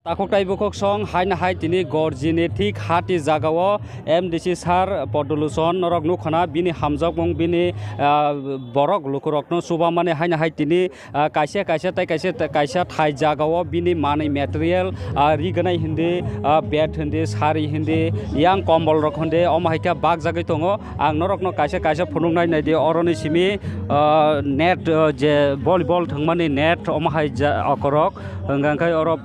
Takoktai bukok song haina hai tini gorjini thik hati jagao MDC sar podoluson norok nukhana bini hamjak mong bini borok lukurokno subamane haina hai tini kaisa kaisa thai jagao bini mani material riganai hindi bed hindi sari hindi yang kombol rok hindi omahaika bag jagai tongo ang norokno kaisa phunungnai naidi oroni simi net je volleyball thangmani net omahai akorok hangangkai orok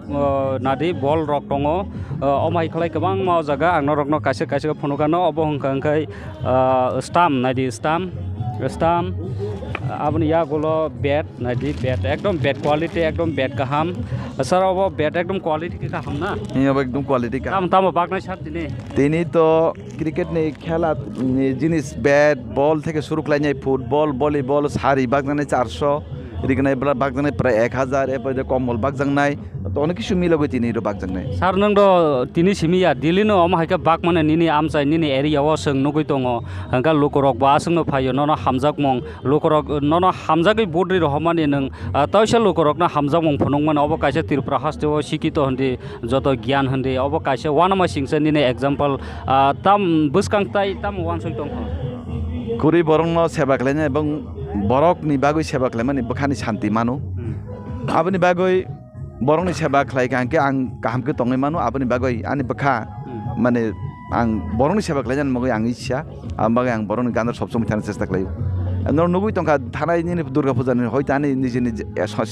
nadi ball rock tongo omai khlai kabang mau jaga ang norokno kaise phunukano obo hangkai stamp nadi stamp aboni ya golo bat nadi bat ekdom bat quality ekdom bat kaham sir obo bat ekdom quality ki kaham na obo ekdom quality kaham tam bagna sat tini to cricket ni khela jinis bat ball theke shuru khlai football volleyball sari bagna 400 रिगनाय बला बागजंनाय प्राय 1000 एपदे कमल बागजंनाय तो अनेक किसु मिलाबो तिनि रो बागजंनाय सार नों दो तिनि सिमिया दिलिनो अमाहायका बाग माने निनि आमसाय निनि एरियाव सों नुगै दङ हंगा लोकरक बा सोंनो फायो ननो हामजाक मं लोकरक ननो हामजाकै बद्रि रहमानि नों तैसा लोकरकना हामजाक मं फनों माने अब कायसे तिरप्रा हस्तेव सिकितो हन्दि जत ज्ञान हन्दि अब कायसे वानमा सिंसे निनि एग्जांपल ताम बुसकांगताय ताम वानसै दङ कुरि बरंनो सेवा खालायनाय एबं borok ni bagoi seba khlaimani bakhani shanti manu aboni bagoi borok ni seba khlai kangke ang kaham ke tongai manu aboni bagoi ani bakha mane ang borok ni seba khlaijan mogoi ang isya ambagai ang borok ni ganar sobsomai thana chesta khlaio nor nugui tongka thanai ni durga puja ni hoitani nijini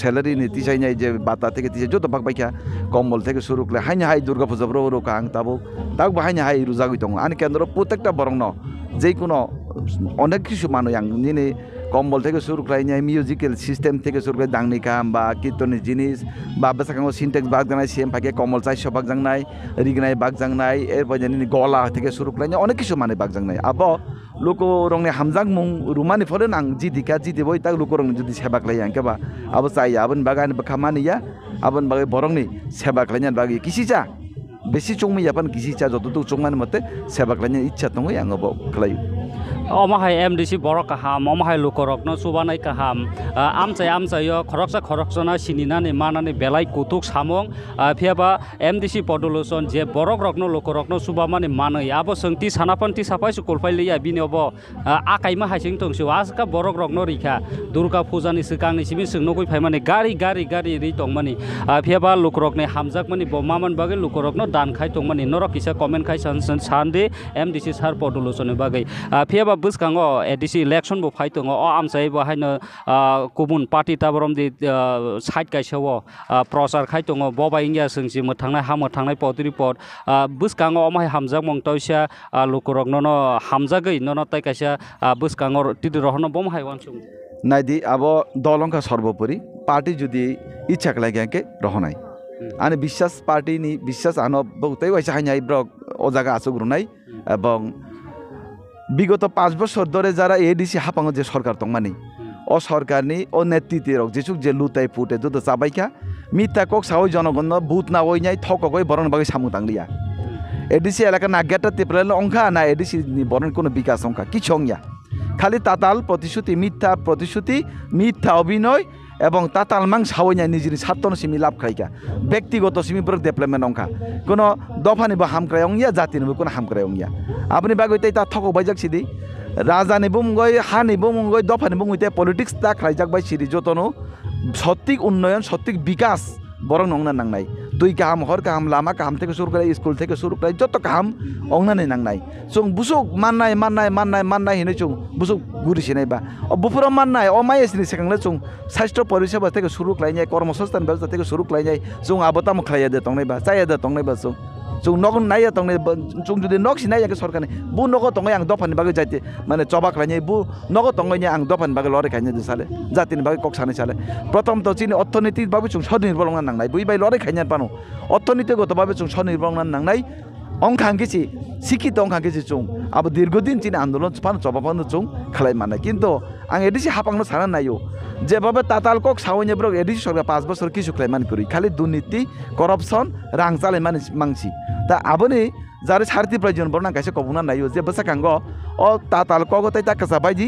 salary ni tisai nai je bata theke tisai joto bakbaikha kombol theke shuru khle haina hai durga puja bro ro kang tabo tak haina hai rujagoi tong ani kendro protekta borok no jei kono onek kisu manu yang ni কম্বল থেকে শুরু করে musical system থেকে শুরু করে দাংনি কাম বা কীর্তনের জিনিস বা বেসাকাঙ্গ সিনটেক্স বাগ জানাই সিএম ফাঁকে কম্বল 400 বাগ জাংনাই রিগনাই বাগ জাংনাই এরপর জানি গলা থেকে শুরু করে অনেক কিছু মানে বাগ জাংনাই আব লোক রংনে হামজাং মুং রুমানি ফলে নাং জিদিকা জিদিবই তাক লোক রং যদি সেবা খাই আঙ্কেবা আব চাই আবন বাগান খামানিয়া আবন বাগে বরংনি সেবা খাইনান বাগে কিসিচা বেশি চংমি যাবান কিসিচা যতটুকু চংমান মতে সেবা খাইনান ইচ্ছা দङ आं अब खालायो अमाहाय MDC borok kaham अमाहाय lukorokno subanai kaham amchayo khoroksa sininani manani belai kutuk samong phiaba MDC podoluson je borok rokno lukorokno subamani manai abo sengti sanapanti sapai sukulpai leya bini obo akaima haising tongsu aska borok rokno rikha durga pujani sikangni simi sungnogoi phaimani gari ri tongmani phiaba lukorokne hamjakmani bomaman bagai lukorokno dan khai tongmani norok kisa comment khai sande MDC sar podoluson bagai phiaba buskango ADC election bo phai tongo o amsai bo haino kubun party taborom di side kaisawo prosar khai tongo boba ingya singsi mothangnai hamothangnai potri pot buskango omai hamjak mong toisa lukurok nono hamjagai nono tai kaisa buskango tidi rohno bom hai wansung naidi abo dolongka সর্বোপরি party যদি ইচ্ছা লাগে রহনাই আনে বিশ্বাস party নি বিশ্বাস আনো বহুতই ওইসা হাইনাই Brock ও জায়গা আসুগ্রুনাই এবং বিগত 5 বছর ধরে যারা এডিসি হাপাঙ্গ যে সরকার তংমানি ও সরকারনি ও নেতৃত্বের যেসুক যে লুতাই ফুটে যত চাবাইকা মিথ্যা কক সাহই জনগণ বুথ না ওই নাই ঠকই বরণ বাকি সামু তাংলিয়া এডিসি এলাকা নাগেটা তেপ্রাল অংখা না এডিসি বরণ কোনো বিকাশ অংখা কিছু অংয়া খালি তাতাল প্রতিশ্রুতি মিথ্যা অভিনয় এবং তাতাল মাং সাওয়াইনা নিজের স্বার্থন সিমি লাভ খাইকা ব্যক্তিগত সিমি ব্রক ডেভেলপমেন্ট অংখা কোনো দফানিবো হামক্রাই অংয়া জাতিনিবো কোনো হামক্রাই অংয়া আপনি বাগৈতে তা থক বাইজাক সিদি রাজানিবো মুঙ্গই হানিবো মুঙ্গই দফানিবো মুইতে পলিটিক্স তা খাইজাক বাই সিদি যতনো সঠিক উন্নয়ন সঠিক বিকাশ বরং নংনা নাংনাই দুই কাম হর কাম লামা কাম থেকে শুরু করে স্কুল থেকে শুরু করে যত কাম অংনানে নাংনাই চং বুসুক মাননাই হিনে চং বুসুক গুরিসিনাই বা বুফুর মাননাই অমাইসনি সেখানে চং স্বাস্থ্য পরিষেবা থেকে শুরু খাইনাই কর্মসংস্থান ব্যবস্থা থেকে শুরু খাইনাই চং আবতাম খাইয়া দে তংনাই বা চাইয়া দে তংনাই বা চং চং নগন নাইয়া তংনাই চং যদি নকসি নাইয়া সরকারনি বু নগ তংনাই আং দফানি বাগে যাইতে মানে চবা খাইনাই বু নগ তংনাই আং দফানি বাগে লরে খাইনাই দে সালে জাতিনি বাগে কক সানে সালে প্রথম তো চিনি অর্থনীতির ভাবে চং স্বনির্ভর নাংনাই বুই বাই লরে খাইনাই পানো অর্থনীতিগতভাবে চং স্বনির্ভর নাংনাই অংখাঙ্গেছি শিক্ষিত অংখাঙ্গেছি চং আবার দীর্ঘদিন চিনি আন্দোলন পানো চবা পানো চং খালাই মানে কিন্তু আং এডিসি হাপাংনো সানা নাইও যেভাবে তাতাল কক সাওয়াইনে ব্রক এডিসি সরকার 5 বছর কিছু খাইমান করি খালি দুর্নীতি করাপশন রাং চালাই মাংসি তা আবনি যারে সারতি প্রয়োজন বর্ণা কাছে কবুনা নাইও যে বসাকাঙ্গ ও তাতাল কগতাই তা কাসা বাইজি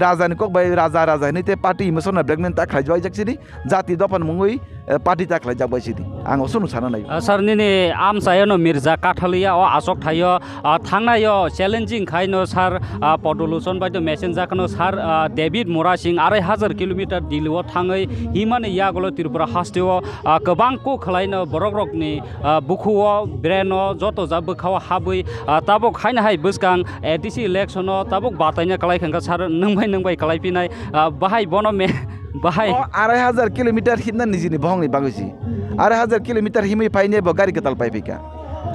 রাজানি কক বাই রাজা নিতে পার্টি ইমোশনাল ব্ল্যাকমেন তা খাইজবাই যাকছিনি জাতি দফান মুঙ্গই पार्टी ताख्लाय जाबाय सिदि आं असनु साना नाय sir nini amsayo no Mirza Kathaliya o asok thayo thangnayo challenging khaino sir podolution by the messenger kano sir David Mora Singh 2,500 kilometer dilio thangai himani yagolo Tripura hasteo gobang ko khlaino borok rokni bukhuo breno joto ja bukhawa habui tabok khaina hai buskang ADC election o tabok bataina kalai khanga sir nungbai kalai pinai bahai bono me bahai 2,500 kilometer himna nijini bhongni bagusi 2,500 kilometer himi paine bo gari ketal pai pika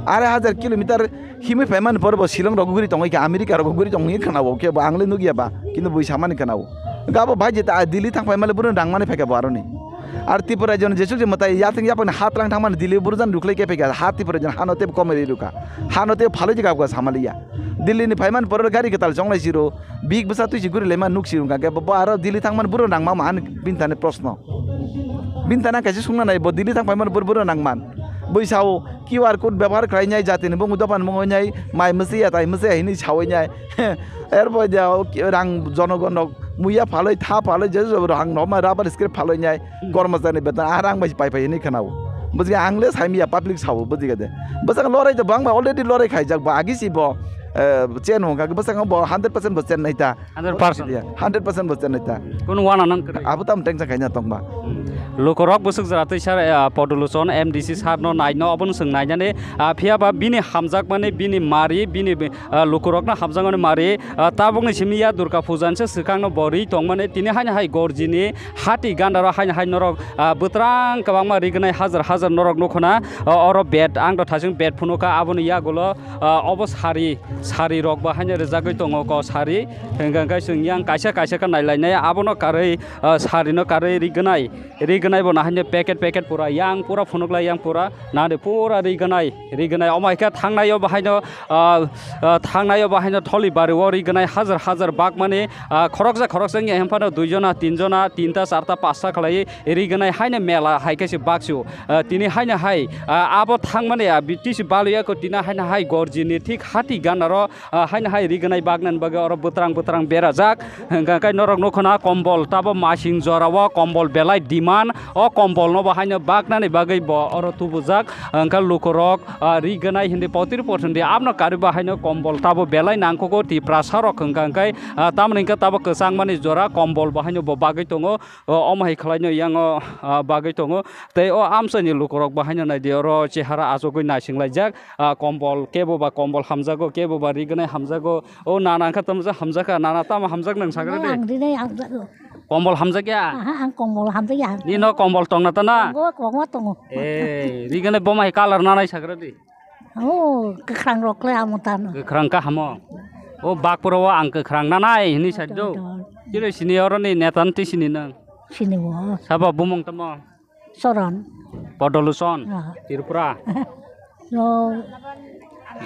2,500 kilometer himi paiman porbo Shillong roguguri tongai ka America roguguri tongai khanawo ke ba angle nugia ba kintu bui samani khanawo gabo bhai jeta Delhi thang paimale burun dangmane pheka baroni আর ত্রিপুরা জন যেসু যে মতাই ইয়াথিং ইয়াপন হাত lung থামান দিল্লি বুরজান রুখলে কে পেকা হাত ত্রিপুরা জন হানতে কমেরি রুকা হানতে ভালো জায়গা গা সামালিয়া দিল্লি নি ফাইমান পর গাড়ি কেতাল জংলাই জিরো বিগ বসা তুই গুরি লেমা নুক সিরুকা কে বাবা আর দিল্লি থাংমান বুরো নাংমা মান বিনতানে প্রশ্ন বিনতানা কাছে শুননা নাই দিল্লি থাং ফাইমান বুরো নাংমান বৈসাও কিউআর কোড ব্যবহার খাইনাই জাতিনি বঙ্গ দপান মঙ্গনাই মাই মসিয়া তাই মসিয়া হিনি ছাওইনাই এরপর যাও রাং জনগণ মুইয়া ফালই থা ফালই যে রাং নমা রাবার স্ক্রিপ্ট ফালই নাই কর্মচারী বেতন আর আং বাই পাই নি খানাও বুঝি আংলে সাইমিয়া পাবলিক সাও বুঝি গদে বসাং লড়াই তো বাংবা অলরেডি লড়াই খাই যাক বা আগিসি ব চেন হোগা বসাং ব 100% বসেন নাইতা 100% বসেন নাইতা কোন ওয়ানা নং আবুতাম টেংসা খাইনা tongba Lukorok busuk jaratai sar podolution MDC sar no naino obon sung nainane phiaba bini hamjak mane bini mari bini lukorok na hamjak mane mari tabongni simiya Durga Pujan se sikang no bori tongmane tini haina hai gorjini hati gandaro haina hai norok butrang kabangma rignai hajar norok nokhona oro bet ang do thasing bet phunoka aboni yagolo obos sari rok ba haina rejagoi tongo ko sari henggang sung yang kaisa ka nailainai abono karai sari no karai rignai bo nahanya packet pura yang pura phunukla yang pura nade pura rignai omaika thangnayo bahaino tholi bari wo rignai hajar bak mane khoroksa nge hemphano 2 jona 3 jona 3ta 4ta 5ta khlai rignai haina mela haikaisi baksu tini haina hai abo thangmane bitisi baluya ko tina haina hai gorjini thik hati ganaro haina hai rignai bagnan bage oro butrang berajak kai norok nokhona kombol tabo masing jorawa kombol belai diman o kombol no bahaino bagnani bagai bo oro tubujak angka lukorok rignai hindi potir porthandi abno kari bahaino kombol tabo belai nangkoko ti prasarok angkai tamningka tabo kesang mani jora kombol bahaino bo bagai tongo omai khlaino yango bagai tongo tei o amsani lukorok bahaino nai di oro chehara asogoi nasinglajak kombol kebo ba kombol hamjago kebo ba rignai hamjago o nanangka tamja hamjaka nana tama hamjak nang sagre de kombol hamjak ya ang kombol hamjak ya ni no kombol tong na tana kombol tong rignai bomai color nanai sagre de kekrang rokle amutan kekrang ka hamo o bakpuro ang kekrang nanai ni saddo jire sini oro ni netan ti sini nang sini wo saba bumong tamo soron podolution Tripura no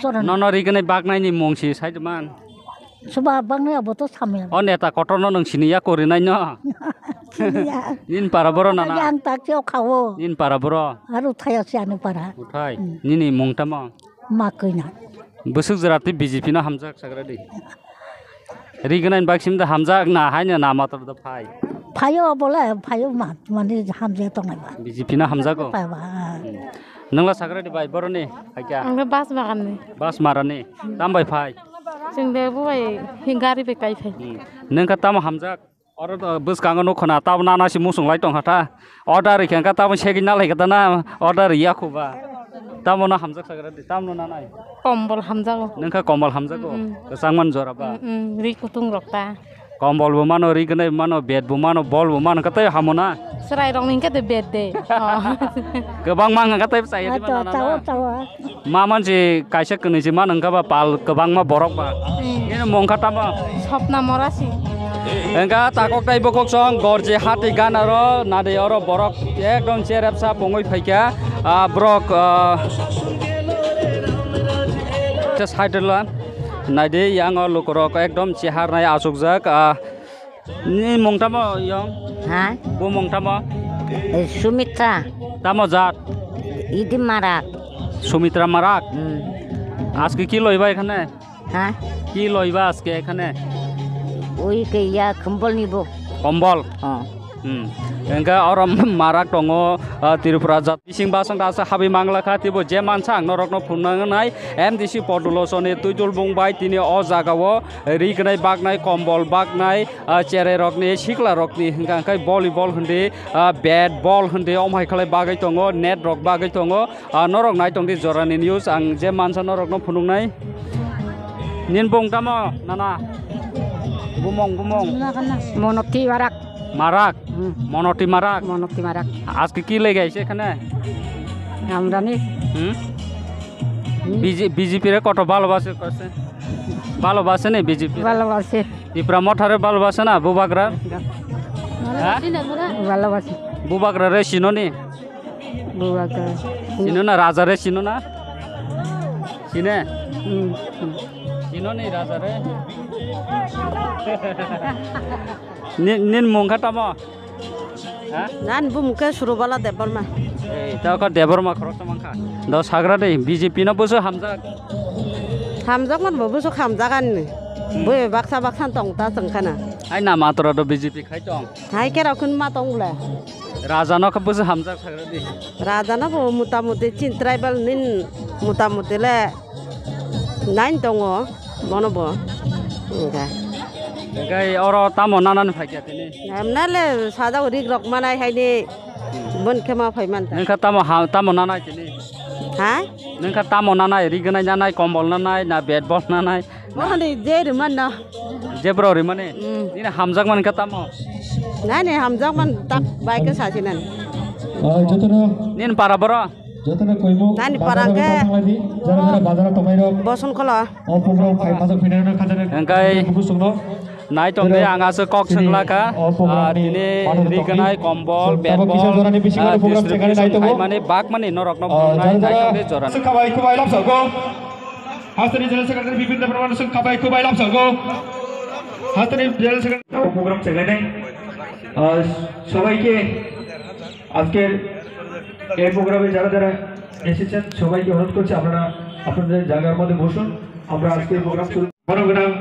soron no rignai bagnai ni mongsi saidman suba bangne aboto samel o neta kotono nang siniya korinai no nin paraboro nana yang takjo khawo nin paraboro aru thaya sianu para uthai nini mongtama makoina busuk jarati BJP na hamjak sagra de rignai baksim da hamjak na haina na matar da phai phayo bola phayo mane hamje tongai ba BJP na hamjago nangla sagra de bai borone haikya ang bas makan bas marane tambai phai जों बे बुबाय हिंगारि बे गायफाय नोंका ताम हामजाक अर बस Kong न खना ताब नानासि मुसुंलाय दं हाथा order खेंका ताब सेगिना लायगदा ना अर्डार याखुबा ताम न हामजाक सागरा ताम न नानाय कम्बल हामजागो नोंका कम्बल हामजागो सांगमान जराबा रि कुतुं रक्ता कम्बल बो मानो रिगनै मानो बेड बो मानो बल बो मानो कतै हामना सराय रं निंका दे बेड दे गोबां मांगा कतै चाहि मा मानसि कायसा कनैसि मा नंगाबा पाल गोबां मा बरक बा इनो मंखा ताम सपना मरासि एंगा ताकक ताइ बकक सं गरजे हाति गानारो नादे अरो बरक एकदम चेरेपसा पंगै फैका ब्रक साइडला नादे यांग लोकरक एकदम चेहारनाय आसुकजाक नि मंगताम यं हा बो मंगताम सुमित्रा ताम जात इदि माराक सुमित्रा माराक আজকে কি লইবা এখানে হ্যাঁ কি লইবা আজকে এখানে ওই কে ইয়া কম্বল নিব কম্বল Engka orang marak tongo Tripura Jat bising basang dasa habi mangla kha tibo je mansa ang norokno phunangai MDC Podolosone tuijul bungbai tini o jagao rignai bagnai kombol bagnai chere rokni sikla rokni engka kai volleyball hunde bat ball hunde omhai khalai bagai tongo net rok bagai tongo norok nai tongdi jorani news ang je mansa norokno phunungnai nin bung tamo nana bumong Monoti Marak, marak monoti marak Monoti Marak. আজকে কি লেগে আইছে এখানে আমরা নি বিজেপির কত ভালোবাসে কাছে ভালোবাসে না বিজেপি ভালোবাসি ত্রিপুরা মঠারে ভালোবাসে না বুবাগরা ভালোবাসি বুবাগরা রে চিনো নি বুবাকে চিনো না রাজা রে চিনো না চিনে চিনো নি রাজা রে নিন মুখা তামো হ্যাঁ নান বুমকে সুরবালা দেবরমা তাও কা দেবরমা খরচ মাংখা দ সাগরা দে বিজেপি না বসে হামজা হামজাক মান ববুসো খামজাগান বই বাক্সা বাক্সান তং তা জংখানা আই না মাত্র দ বিজেপি খাইতং হাই কেরাখুন মা তংলে রাজা নক বসে হামজা সাগরা দি রাজানা বো মোটামুটি চিন ট্রাইবাল নিন মোটামুটি লে নাইন দङ বনব ওকে গাই অর তামো নানান ফাইকা তিনি আমনালে সাজাও রিক রক মানাই হাইনি বন খেমা ফাইমান नोंखा तामो नानाय तिनि হা नोंखा तामो नानाय रिगनाय नानाय कम्बल नानाय ना बेट बल नानाय মহানি যে রিমান না जेब्रो रि माने निना हामजाक मानखा तामो নাই নে হামজাক মান তাক বাইকে সাছিনান निन पारा बर নানি পারাকে বসন খলা ओंखाय नाय तंगे आंगासो कक सोंलाका तिनि रिगनाय कम्बल बेट बल माने बाक माने नरक न नाय तंगे जरान खाबाय खुबाय लामसागो हास्तानि जेनेरेल सेक्रेटारि बिपिन देबरमान जों खाबाय खुबाय लामसागो हास्तानि जेनेरेल सेक्रेटारि প্রোগ্রাম চালাইনাই সবাইকে আজকের এই প্রোগ্রামে যারা যারা এসেছেন সবাইকে অনুরোধ করছি আপনারা আপনাদের জায়গার মধ্যে বসুন আমরা আজকের প্রোগ্রাম শুরু বড়গ্রাম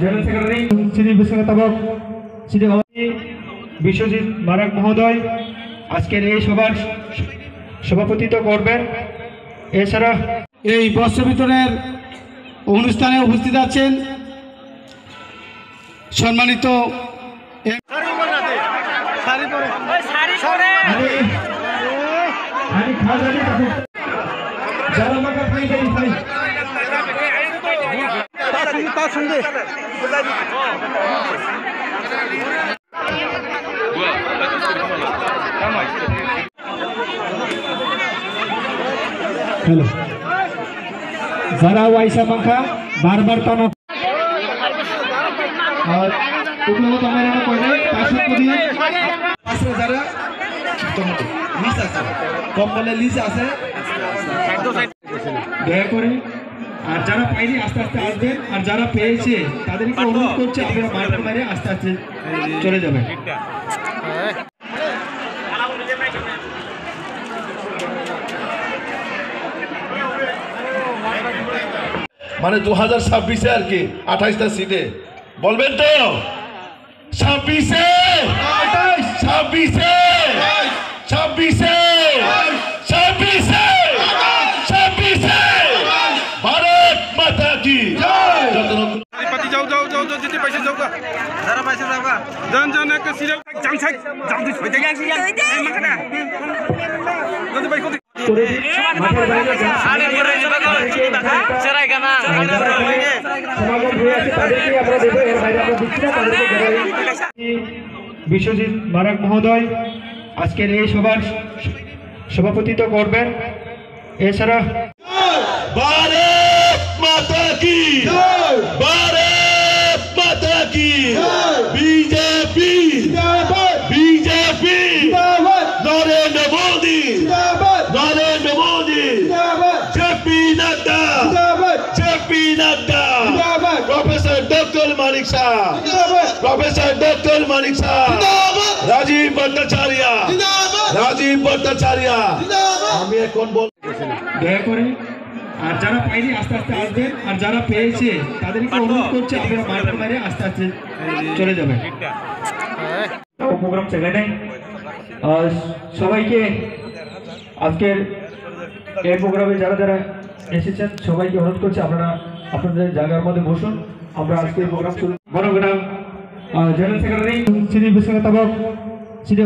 জেনারেল সেক্রেটারি শ্রী বিশ্বনাথবাবু শ্রী বিশ্বজিৎ মারাক মহোদয় আজকের এই সভার সভাপতিত্ব করবেন এছাড়া এই বস্ত্র বিতরণের অনুষ্ঠানে উপস্থিত আছেন সম্মানিত हेलो जरा वाइसा पंखा बार बार तानो और उपलब्ध हमारे में कोई नहीं पासवर्ड को दिए पासवर्ड जरा লিস্ট আছে কম বলে লিস্ট আছে দয়া করে আর যারা পাইনি আস্তে আস্তে আসবেন আর যারা পেয়েছে তাদেরকে অনুরোধ করছি আপনারা মাঠে মারে আস্তে আস্তে চলে যাবেন মানে 2026 আর কি 28টা সিটে বলবেন তো 26 भारत माता की বিশ্বজিৎ মারাক মহোদয় আজকের এই সভার সভাপতিত্ব করবেন এছাড়া भारत माता की भारत माता की BJP BJP Narendra Modi JP Nadda professor doctor Manik Saha Rajiv Bhattacharya আমি এখন বল দয়া করে আর যারা পাইনি আস্তে আস্তে আসবেন আর যারা পেয়েছে তাদেরকে অনুরোধ করছি আপনারা মাঠে মারে আস্তে আস্তে চলে যাবেন প্রোগ্রাম চালায় সবাইকে আজকের এই প্রোগ্রামে যারা যারা এসেছেন সবাইকে অনুরোধ করছি আপনারা আপনাদের জায়গার মধ্যে বসুন। আমরা আজকে প্রোগ্রাম শুরু বড় জেনারেল সেক্রেটারি শ্রী বিশ্বনাথ শ্রী